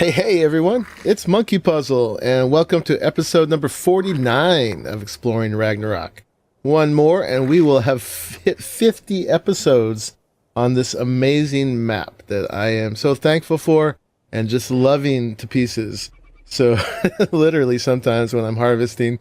Hey everyone, it's MonkeyPuzzle, and welcome to episode number 49 of Exploring Ragnarok. One more, and we will have hit 50 episodes on this amazing map that I am so thankful for and just loving to pieces. So, literally sometimes when I'm harvesting.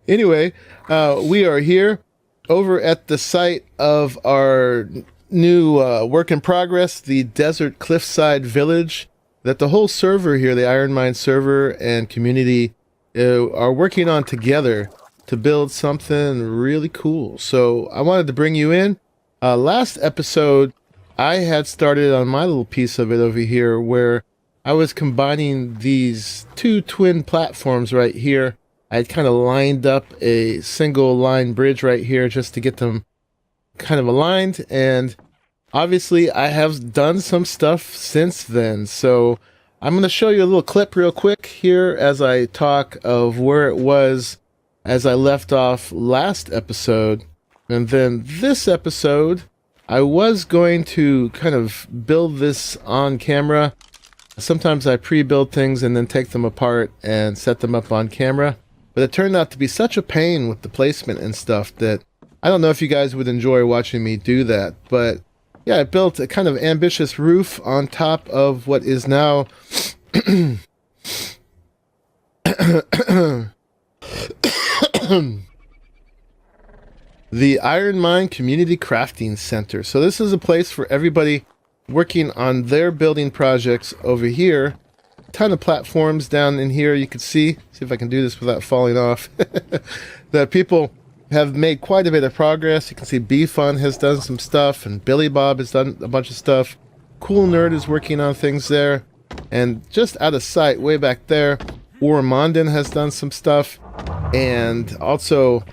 Anyway, we are here over at the site of our new work in progress, the Desert Cliffside Village, that the whole server here, the IronMine server and community, are working on together to build something really cool. So I wanted to bring you in. Last episode, I had started on my little piece of it over here where I was combining these two twin platforms right here. I had kind of lined up a single line bridge right here just to get them kind of aligned, and obviously, I have done some stuff since then, so I'm going to show you a little clip real quick here as I talk of where it was as I left off last episode. And then this episode, I was going to kind of build this on camera. Sometimes I pre-build things and then take them apart and set them up on camera. But it turned out to be such a pain with the placement and stuff that I don't know if you guys would enjoy watching me do that, but yeah, I built a kind of ambitious roof on top of what is now the IronMine Community Crafting Center. So this is a place for everybody working on their building projects over here. A ton of platforms down in here. You can see if I can do this without falling off, that people have made quite a bit of progress. You can see B-Fun has done some stuff, and Billy Bob has done a bunch of stuff. Cool Nerd is working on things there. And just out of sight, way back there, Warmondin has done some stuff. And also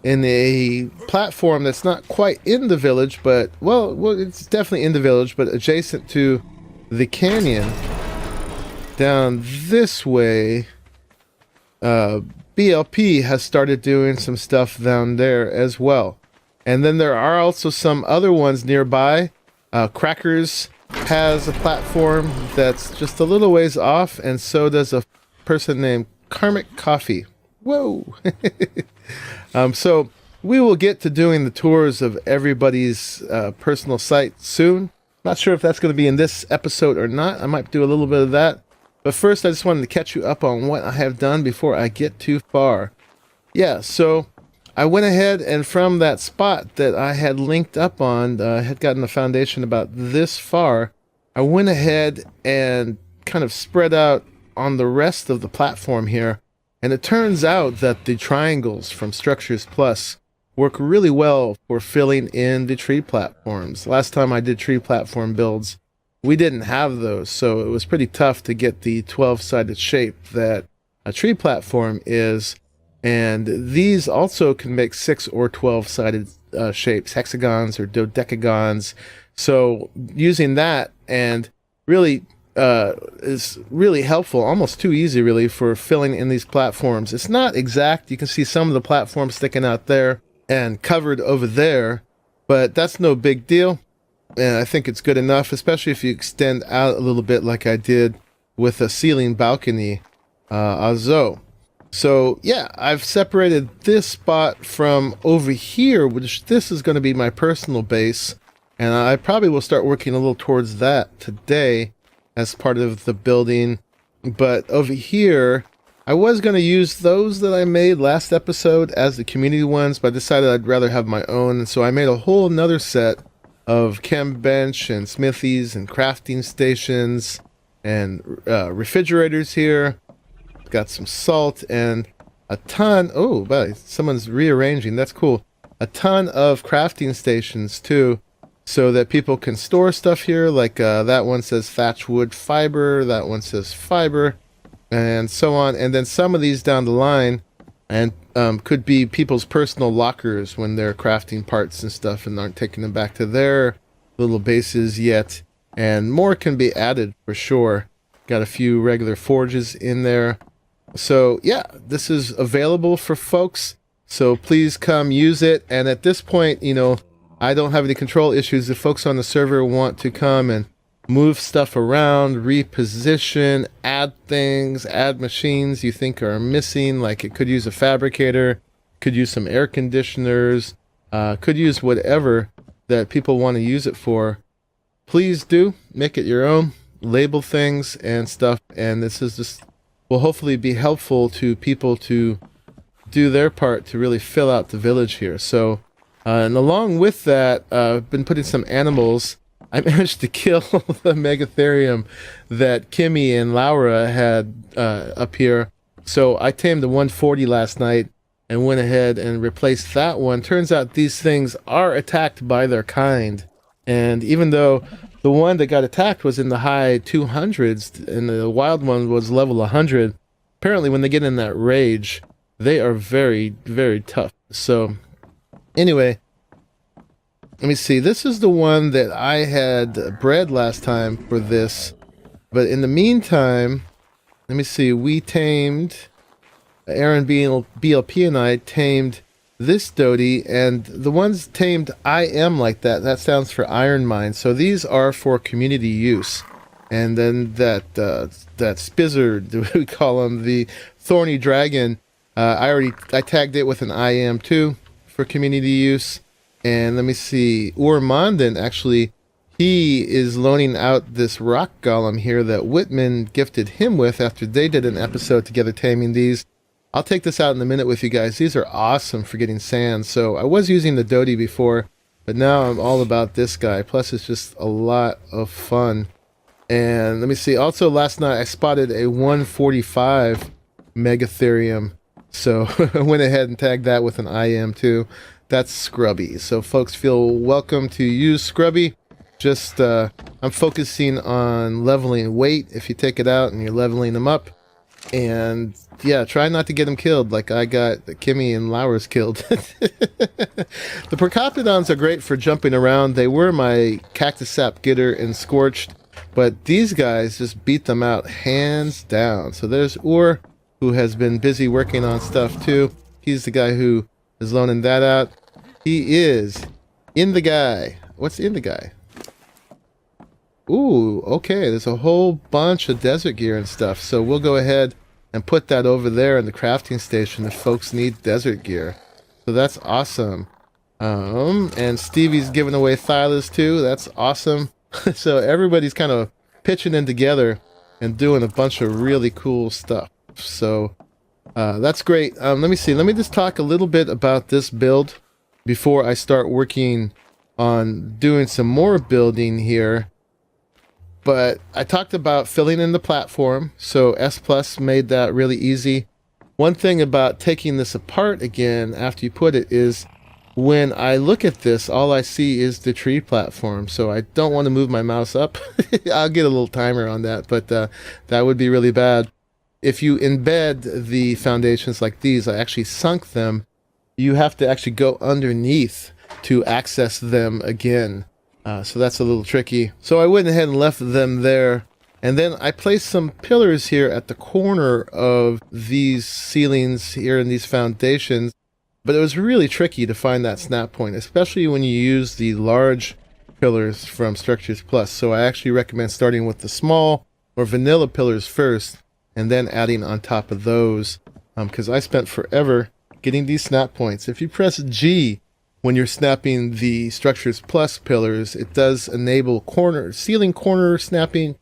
in a platform that's not quite in the village, but, well, it's definitely in the village, but adjacent to the canyon, down this way, BLP has started doing some stuff down there as well. And then there are also some other ones nearby. Crackers has a platform that's just a little ways off, and so does a person named Karmic Coffee. Whoa! So we will get to doing the tours of everybody's personal site soon. Not sure if that's going to be in this episode or not. I might do a little bit of that. But first, I just wanted to catch you up on what I have done before I get too far. Yeah, so I went ahead and from that spot that I had linked up on, had gotten a foundation about this far, I went ahead and kind of spread out on the rest of the platform here. And it turns out that the triangles from Structures Plus work really well for filling in the tree platforms. Last time I did tree platform builds, we didn't have those, so it was pretty tough to get the 12-sided shape that a tree platform is. And these also can make 6 or 12-sided shapes, hexagons or dodecagons. So using that and really is really helpful, almost too easy really for filling in these platforms. It's not exact. You can see some of the platforms sticking out there and covered over there, but that's no big deal. And I think it's good enough, especially if you extend out a little bit like I did with a ceiling balcony azo. So yeah, I've separated this spot from over here, which this is going to be my personal base. And I probably will start working a little towards that today as part of the building. But over here, I was going to use those that I made last episode as the community ones, but I decided I'd rather have my own. And so I made a whole another set of chem bench and smithies and crafting stations and refrigerators here. Got some salt and a ton. Oh, wow, someone's rearranging. That's cool. A ton of crafting stations too, so that people can store stuff here. Like that one says thatch wood fiber. That one says fiber, and so on. And then some of these down the line, and could be people's personal lockers when they're crafting parts and stuff and aren't taking them back to their little bases yet. And more can be added for sure. Got a few regular forges in there. So yeah, this is available for folks. So please come use it. And at this point, you know, I don't have any control issues. If folks on the server want to come and move stuff around, reposition, add things, add machines you think are missing, like it could use a fabricator, could use some air conditioners, could use whatever that people want to use it for. Please do make it your own, label things and stuff, and this is just will hopefully be helpful to people to do their part to really fill out the village here. So and along with that, I've been putting some animals. I managed to kill the Megatherium that Kimmy and Laura had up here. So I tamed the 140 last night and went ahead and replaced that one. Turns out these things are attacked by their kind. And even though the one that got attacked was in the high 200s and the wild one was level 100, apparently when they get in that rage, they are very, very tough. So anyway, let me see. This is the one that I had bred last time for this. But in the meantime, let me see. We tamed, Aaron BLP and I tamed this Doty, and the ones tamed like that. That stands for IronMine. So these are for community use. And then that Spizzard, we call him, the Thorny Dragon, I tagged it with an IM too for community use. And let me see, Urmandan, actually, he is loaning out this rock golem here that Witman gifted him with after they did an episode together taming these. I'll take this out in a minute with you guys. These are awesome for getting sand. So I was using the Doty before, but now I'm all about this guy. Plus, it's just a lot of fun. And let me see, also last night I spotted a 145 Megatherium. So I went ahead and tagged that with an IM too. That's Scrubby. So folks feel welcome to use Scrubby. Just I'm focusing on leveling weight if you take it out and you're leveling them up. And yeah, try not to get them killed like I got Kimmy and Laura's killed. The Procoptodons are great for jumping around. They were my Cactus Sap Getter and Scorched, but these guys just beat them out hands down. So there's Ur, who has been busy working on stuff too. He's the guy who is loaning that out. He is in the guy. What's in the guy? Ooh, okay. There's a whole bunch of desert gear and stuff. So we'll go ahead and put that over there in the crafting station if folks need desert gear. So that's awesome. And Stevie's giving away Thylas too. That's awesome. So everybody's kind of pitching in together and doing a bunch of really cool stuff. So that's great. Let me see. Let me just talk a little bit about this build before I start working on doing some more building here. But I talked about filling in the platform, so S Plus made that really easy. One thing about taking this apart again after you put it is when I look at this, all I see is the tree platform, so I don't want to move my mouse up. I'll get a little timer on that, but that would be really bad. If you embed the foundations like these, I actually sunk them, you have to actually go underneath to access them again. So that's a little tricky. So I went ahead and left them there. And then I placed some pillars here at the corner of these ceilings here in these foundations. But it was really tricky to find that snap point, especially when you use the large pillars from Structures Plus. So I actually recommend starting with the small or vanilla pillars first and then adding on top of those. Because I spent forever getting these snap points. If you press G when you're snapping the Structures Plus pillars, it does enable ceiling corner snapping,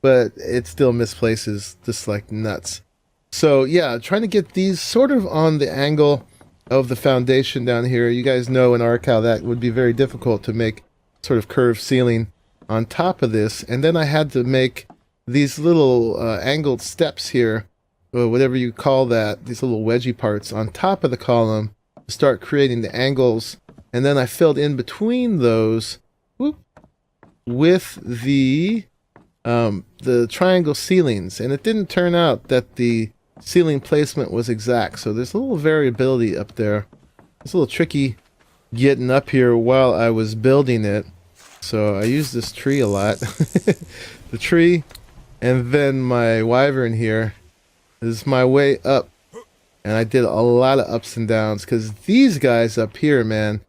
but it still misplaces just like nuts. So yeah, trying to get these sort of on the angle of the foundation down here. You guys know in ARK how that would be very difficult to make sort of curved ceiling on top of this. And then I had to make these little angled steps here, or whatever you call that, these little wedgie parts on top of the column to start creating the angles. And then I filled in between those with the triangle ceilings. And it didn't turn out that the ceiling placement was exact. So there's a little variability up there. It's a little tricky getting up here while I was building it. So I used this tree a lot. The tree, and then my wyvern here is my way up. And I did a lot of ups and downs because these guys up here, man,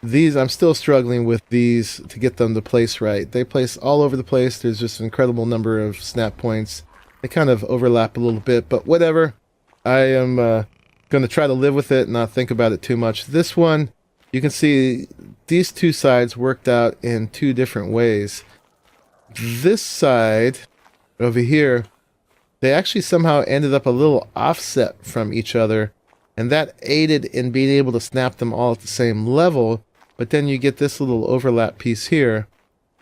These, I'm still struggling with these to get them to place right. They place all over the place. There's just an incredible number of snap points. They kind of overlap a little bit, but whatever. I am going to try to live with it and not think about it too much. This one, you can see these two sides worked out in two different ways. This side over here, they actually somehow ended up a little offset from each other, and that aided in being able to snap them all at the same level. But then you get this little overlap piece here.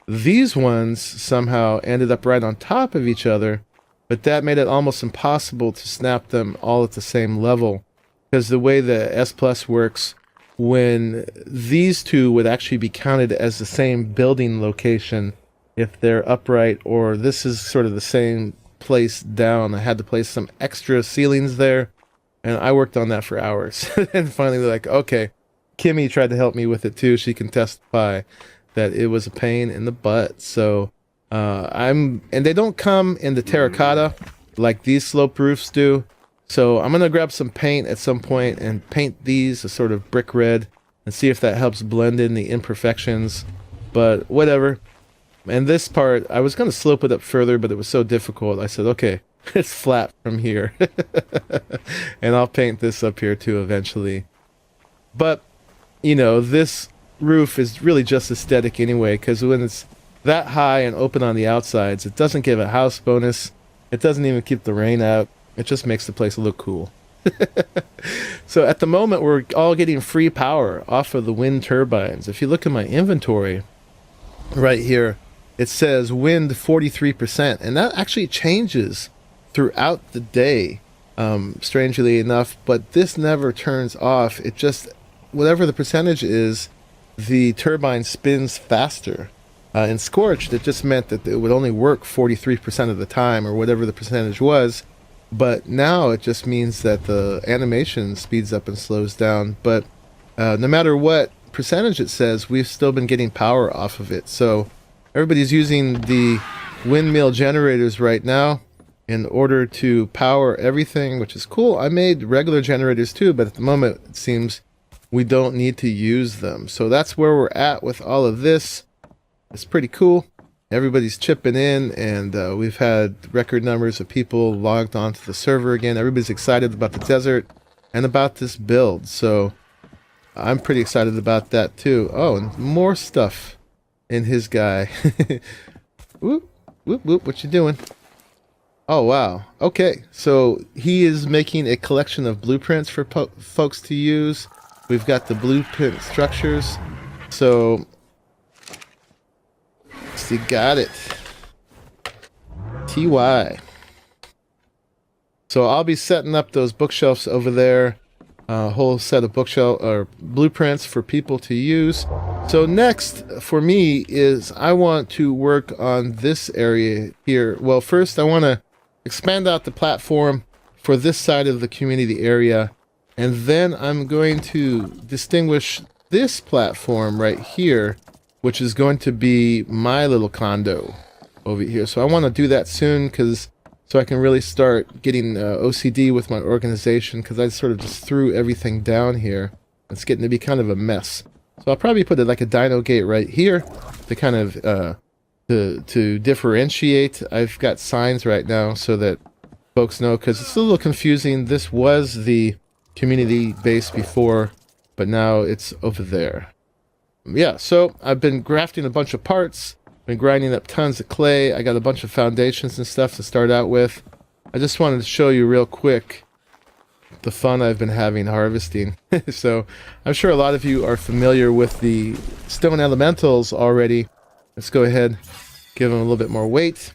These ones somehow ended up right on top of each other, but that made it almost impossible to snap them all at the same level, because the way the S Plus works, when these two would actually be counted as the same building location if they're upright, or this is sort of the same place down. I had to place some extra ceilings there, and I worked on that for hours. And finally they're like, okay, Kimmy tried to help me with it too. She can testify that it was a pain in the butt. So and they don't come in the terracotta like these slope roofs do. So I'm gonna grab some paint at some point and paint these a sort of brick red and see if that helps blend in the imperfections, but whatever. And this part, I was gonna slope it up further, but it was so difficult. I said, okay, it's flat from here. And I'll paint this up here too eventually. But, you know, this roof is really just aesthetic anyway, because when it's that high and open on the outsides, it doesn't give a house bonus. It doesn't even keep the rain out. It just makes the place look cool. So at the moment, we're all getting free power off of the wind turbines. If you look at my inventory right here, it says wind 43%, and that actually changes throughout the day, strangely enough, but this never turns off. It just, whatever the percentage is, the turbine spins faster. In Scorched, it just meant that it would only work 43% of the time, or whatever the percentage was, but now it just means that the animation speeds up and slows down. But no matter what percentage it says, we've still been getting power off of it. So everybody's using the windmill generators right now in order to power everything, which is cool. I made regular generators too, but at the moment it seems we don't need to use them. So that's where we're at with all of this. It's pretty cool. Everybody's chipping in, and we've had record numbers of people logged onto the server again. Everybody's excited about the desert and about this build, so I'm pretty excited about that too. Oh, and more stuff in his guy. Whoop, whoop, whoop, what you doing? Oh, wow. Okay, so he is making a collection of blueprints for folks to use. We've got the blueprint structures. So you got it. TY. So I'll be setting up those bookshelves over there. A whole set of bookshelf or blueprints for people to use. So next for me is I want to work on this area here. Well, first I want to expand out the platform for this side of the community area, and then I'm going to distinguish this platform right here, which is going to be my little condo over here. So I want to do that soon, so I can really start getting OCD with my organization, because I sort of just threw everything down here. It's getting to be kind of a mess. So I'll probably put it like a dino gate right here to kind of to differentiate. I've got signs right now so that folks know, because it's a little confusing. This was the community base before, but now it's over there. Yeah, so I've been grafting a bunch of parts, been grinding up tons of clay. I got a bunch of foundations and stuff to start out with. I just wanted to show you real quick the fun I've been having harvesting. So I'm sure a lot of you are familiar with the stone elementals already. Let's go ahead, give them a little bit more weight.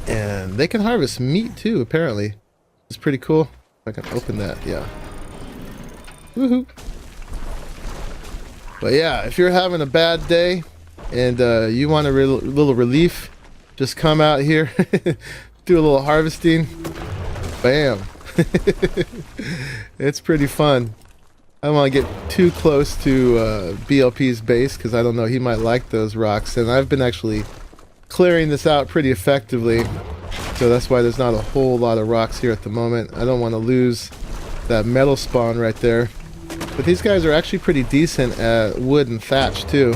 And they can harvest meat too, apparently. It's pretty cool. I can open that, yeah. Woohoo! But yeah, if you're having a bad day and you want a little relief, just come out here, do a little harvesting. Bam! It's pretty fun. I don't want to get too close to BLP's base, because I don't know, he might like those rocks. And I've been actually clearing this out pretty effectively, so that's why there's not a whole lot of rocks here at the moment. I don't want to lose that metal spawn right there. But these guys are actually pretty decent at wood and thatch too.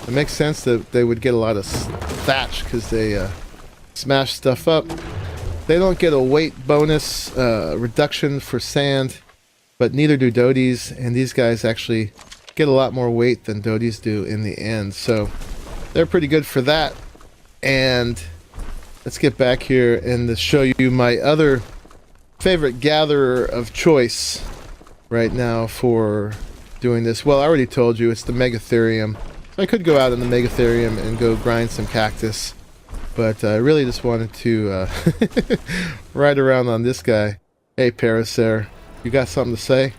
It makes sense that they would get a lot of thatch because they smash stuff up. They don't get a weight bonus reduction for sand, but neither do Dodies, and these guys actually get a lot more weight than Dodies do in the end. So they're pretty good for that. And let's get back here and show you my other favorite gatherer of choice right now for doing this. Well, I already told you it's the Megatherium. So I could go out in the Megatherium and go grind some cactus, but I really just wanted to ride around on this guy. Hey Parasaur, you got something to say?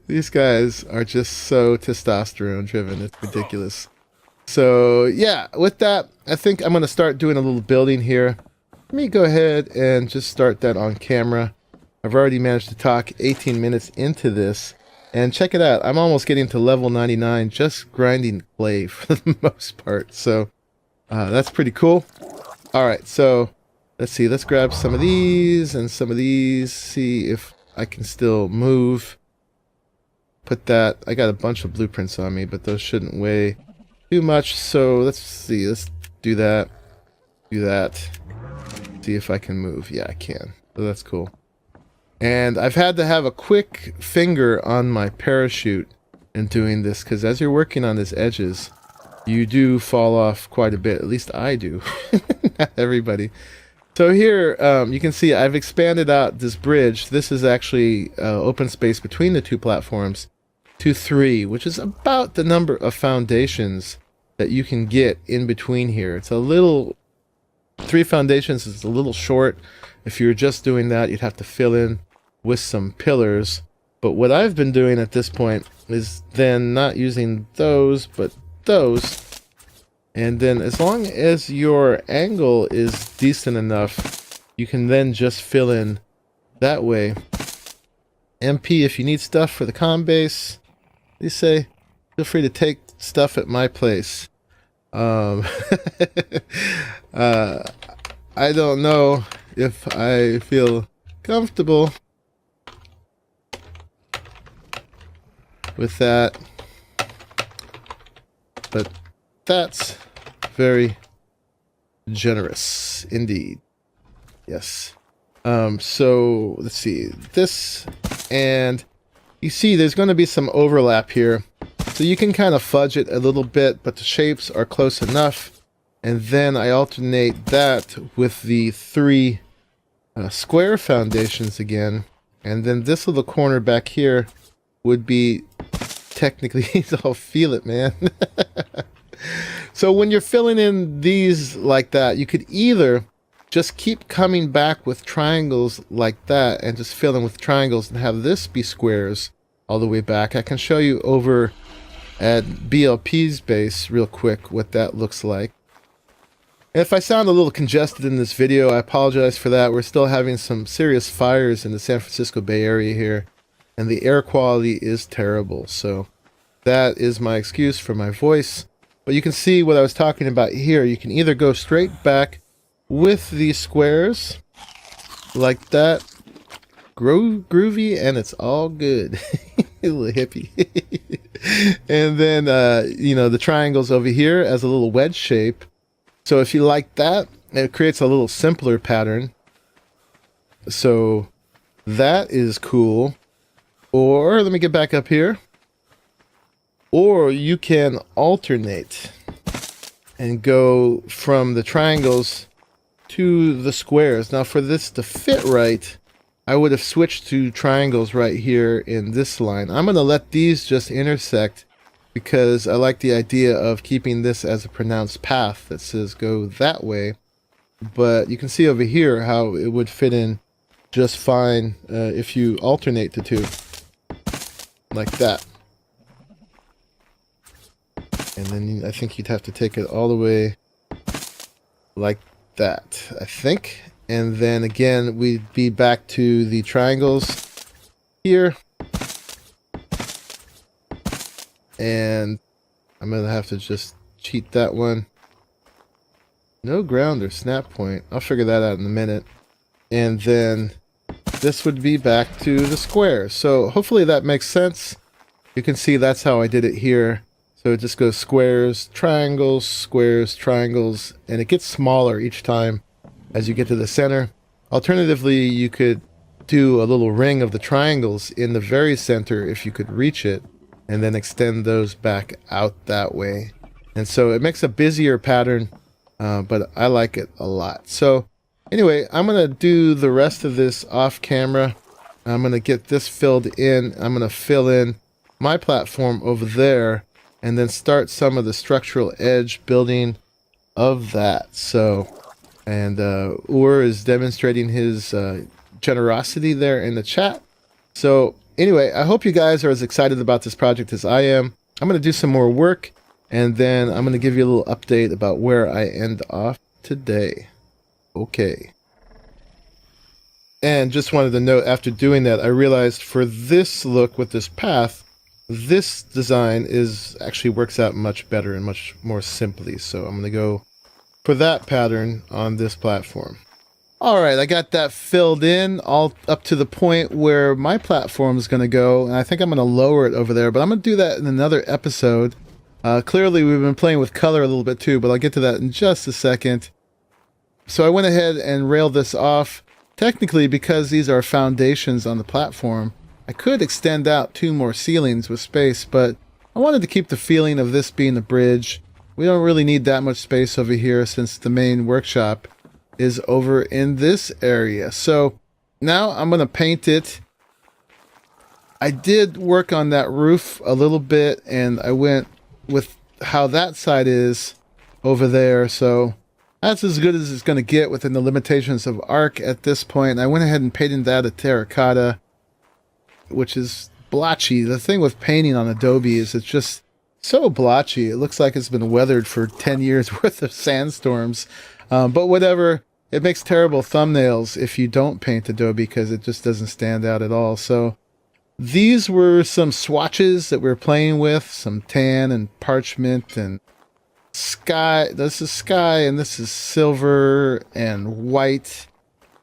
These guys are just so testosterone driven, it's ridiculous. So yeah, with that, I think I'm going to start doing a little building here. Let me go ahead and just start that on camera. I've already managed to talk 18 minutes into this. And check it out, I'm almost getting to level 99 just grinding clay for the most part. So that's pretty cool. Alright, so let's see, let's grab some of these and some of these. See if I can still move. Put that, I got a bunch of blueprints on me, but those shouldn't weigh too much. So let's see, let's do that. Do that. See if I can move. Yeah, I can. So that's cool. And I've had to have a quick finger on my parachute in doing this, because as you're working on these edges, you do fall off quite a bit. At least I do. Not everybody. So here, you can see I've expanded out this bridge. This is actually open space between the two platforms to 3, which is about the number of foundations that you can get in between here. It's a little... 3 foundations is a little short. If you're just doing that, you'd have to fill in with some pillars. But what I've been doing at this point is then not using those, but those. And then as long as your angle is decent enough, you can then just fill in that way. MP, if you need stuff for the comm base, you say, feel free to take stuff at my place. I don't know if I feel comfortable with that, but that's very generous indeed. Yes. So let's see this, and you see there's going to be some overlap here, so you can kind of fudge it a little bit, but the shapes are close enough. And then I alternate that with the 3 square foundations again. And then this little corner back here would be technically, I'll feel it, man. So when you're filling in these like that, you could either just keep coming back with triangles like that and just fill in with triangles and have this be squares all the way back. I can show you over at BLP's base real quick what that looks like. If I sound a little congested in this video, I apologize for that. We're still having some serious fires in the San Francisco Bay Area here, and the air quality is terrible. So that is my excuse for my voice. But you can see what I was talking about here. You can either go straight back with these squares like that, groovy, and it's all good. A little hippie. And then, you know, the triangles over here as a little wedge shape. So if you like that, it creates a little simpler pattern. So that is cool. Or let me get back up here. Or you can alternate and go from the triangles to the squares. Now for this to fit right, I would have switched to triangles right here in this line. I'm going to let these just intersect, because I like the idea of keeping this as a pronounced path that says go that way. But you can see over here how it would fit in just fine if you alternate the two. Like that. And then I think you'd have to take it all the way like that, I think. And then again, we'd be back to the triangles here. And I'm going to have to just cheat that one. No ground or snap point. I'll figure that out in a minute. And then this would be back to the square. So hopefully that makes sense. You can see that's how I did it here. So it just goes squares, triangles, and it gets smaller each time as you get to the center. Alternatively, you could do a little ring of the triangles in the very center if you could reach it, and then extend those back out that way. And so it makes a busier pattern, but I like it a lot. So anyway, I'm going to do the rest of this off camera. I'm going to get this filled in. I'm going to fill in my platform over there, and then start some of the structural edge building of that. So, and Ur is demonstrating his generosity there in the chat. So anyway, I hope you guys are as excited about this project as I am. I'm going to do some more work, and then I'm going to give you a little update about where I end off today. Okay. And just wanted to note, after doing that, I realized for this look with this path, this design actually works out much better and much more simply. So I'm going to go for that pattern on this platform. All right, I got that filled in all up to the point where my platform is going to go, and I think I'm going to lower it over there, but I'm going to do that in another episode. Clearly, we've been playing with color a little bit too, but I'll get to that in just a second. So I went ahead and railed this off. Technically, because these are foundations on the platform, I could extend out 2 more ceilings with space, but I wanted to keep the feeling of this being the bridge. We don't really need that much space over here since the main workshop is over in this area. So now I'm going to paint it. I did work on that roof a little bit, and I went with how that side is over there. So that's as good as it's going to get within the limitations of ARK at this point. I went ahead and painted that a terracotta, which is blotchy. The thing with painting on Adobe is it's just so blotchy. It looks like it's been weathered for 10 years worth of sandstorms. But whatever, it makes terrible thumbnails if you don't paint Adobe because it just doesn't stand out at all. So these were some swatches that we were playing with, some tan and parchment and sky. This is sky, and this is silver and white.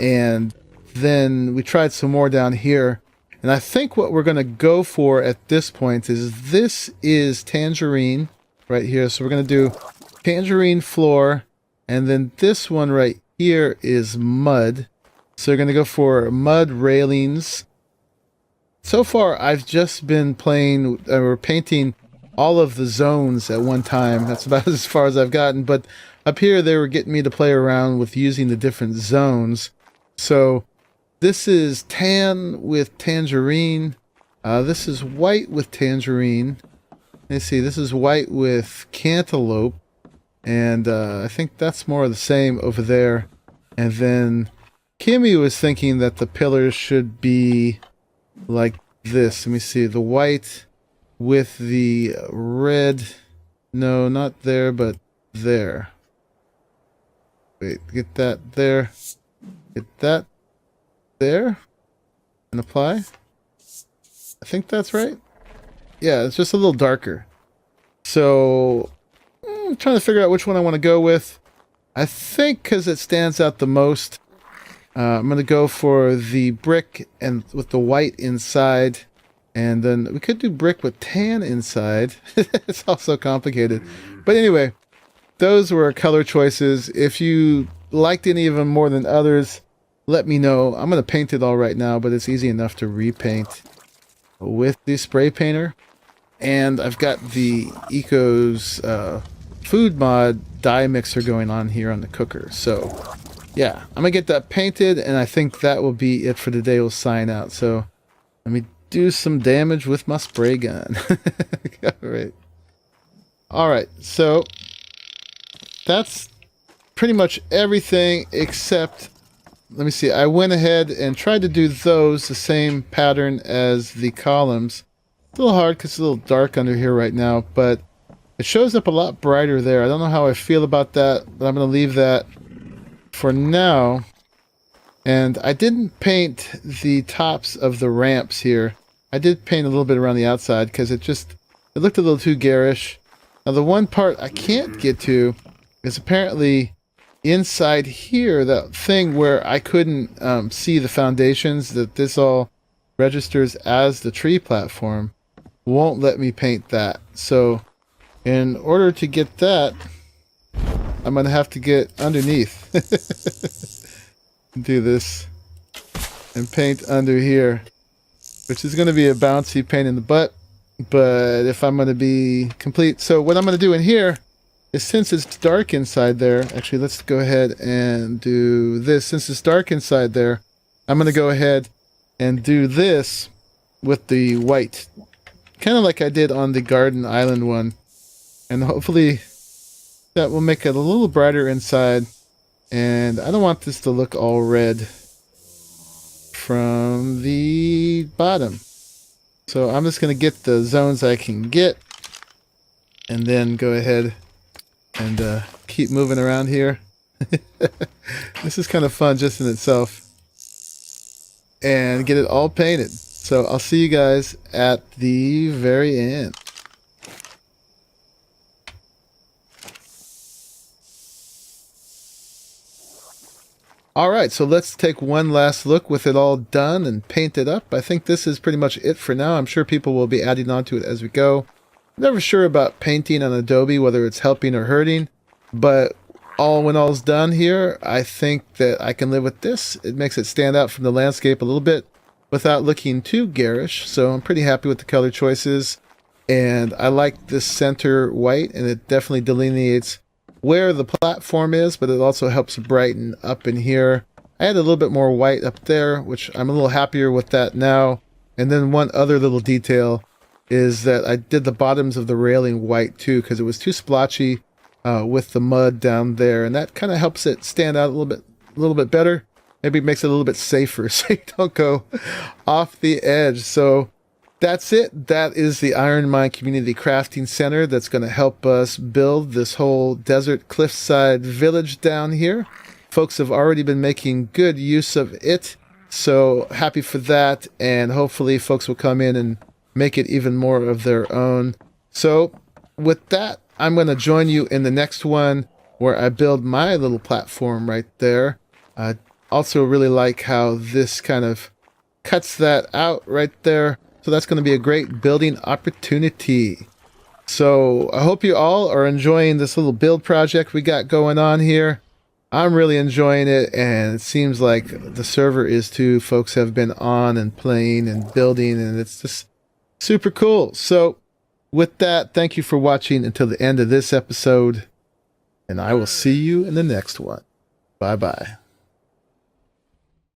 And then we tried some more down here. And I think what we're going to go for at this point is this is tangerine right here. So we're going to do tangerine floor. And then this one right here is mud. So we're going to go for mud railings. So far, I've just been playing or painting all of the zones at one time. That's about as far as I've gotten. But up here, they were getting me to play around with using the different zones. So this is tan with tangerine. This is white with tangerine. Let's see, this is white with cantaloupe. And I think that's more of the same over there. And then Kimmy was thinking that the pillars should be like this. Let me see, the white with the red. No, not there, but there. Wait, get that there. Get that there. And apply. I think that's right. Yeah, it's just a little darker. So I'm trying to figure out which one I want to go with. I think because it stands out the most, I'm going to go for the brick and with the white inside. And then we could do brick with tan inside. It's also complicated. But anyway, those were color choices. If you liked any of them more than others, let me know. I'm going to paint it all right now, but it's easy enough to repaint with the spray painter. And I've got the Eco's food mod dye mixer going on here on the cooker. So yeah, I'm going to get that painted, and I think that will be it for today. We'll sign out. So let me do some damage with my spray gun. All right, so that's pretty much everything except, let me see, I went ahead and tried to do those the same pattern as the columns. It's a little hard because it's a little dark under here right now, but it shows up a lot brighter there. I don't know how I feel about that, but I'm going to leave that for now. And I didn't paint the tops of the ramps here. I did paint a little bit around the outside because it looked a little too garish. Now the one part I can't get to is apparently inside here, that thing where I couldn't see the foundations, that this all registers as the tree platform, won't let me paint that. So in order to get that, I'm going to have to get underneath. Do this and paint under here, which is going to be a bouncy pain in the butt. But if I'm going to be complete, so what I'm going to do in here is, since it's dark inside there, actually let's go ahead and do this. Since it's dark inside there, I'm going to go ahead and do this with the white, kind of like I did on the Garden Island one, and hopefully that will make it a little brighter inside. And I don't want this to look all red from the bottom. So I'm just going to get the zones I can get, and then go ahead and keep moving around here. This is kind of fun just in itself. And get it all painted. So I'll see you guys at the very end. Alright, so let's take one last look with it all done and painted up. I think this is pretty much it for now. I'm sure people will be adding on to it as we go. I'm never sure about painting on Adobe, whether it's helping or hurting, but when all's done here, I think that I can live with this. It makes it stand out from the landscape a little bit without looking too garish, so I'm pretty happy with the color choices. And I like this center white, and it definitely delineates where the platform is, but it also helps brighten up in here. I had a little bit more white up there, which I'm a little happier with that now. And then one other little detail is that I did the bottoms of the railing white too, because it was too splotchy with the mud down there, and that kind of helps it stand out a little bit better. Maybe it makes it a little bit safer so you don't go off the edge. So that's it. That is the IronMine Community Crafting Center that's going to help us build this whole desert cliffside village down here. Folks have already been making good use of it, so happy for that, and hopefully folks will come in and make it even more of their own. So with that, I'm going to join you in the next one where I build my little platform right there. I also really like how this kind of cuts that out right there. So that's going to be a great building opportunity. So I hope you all are enjoying this little build project we got going on here. I'm really enjoying it, and it seems like the server is too. Folks have been on and playing and building, and it's just super cool. So with that, thank you for watching until the end of this episode, and I will see you in the next one. Bye-bye.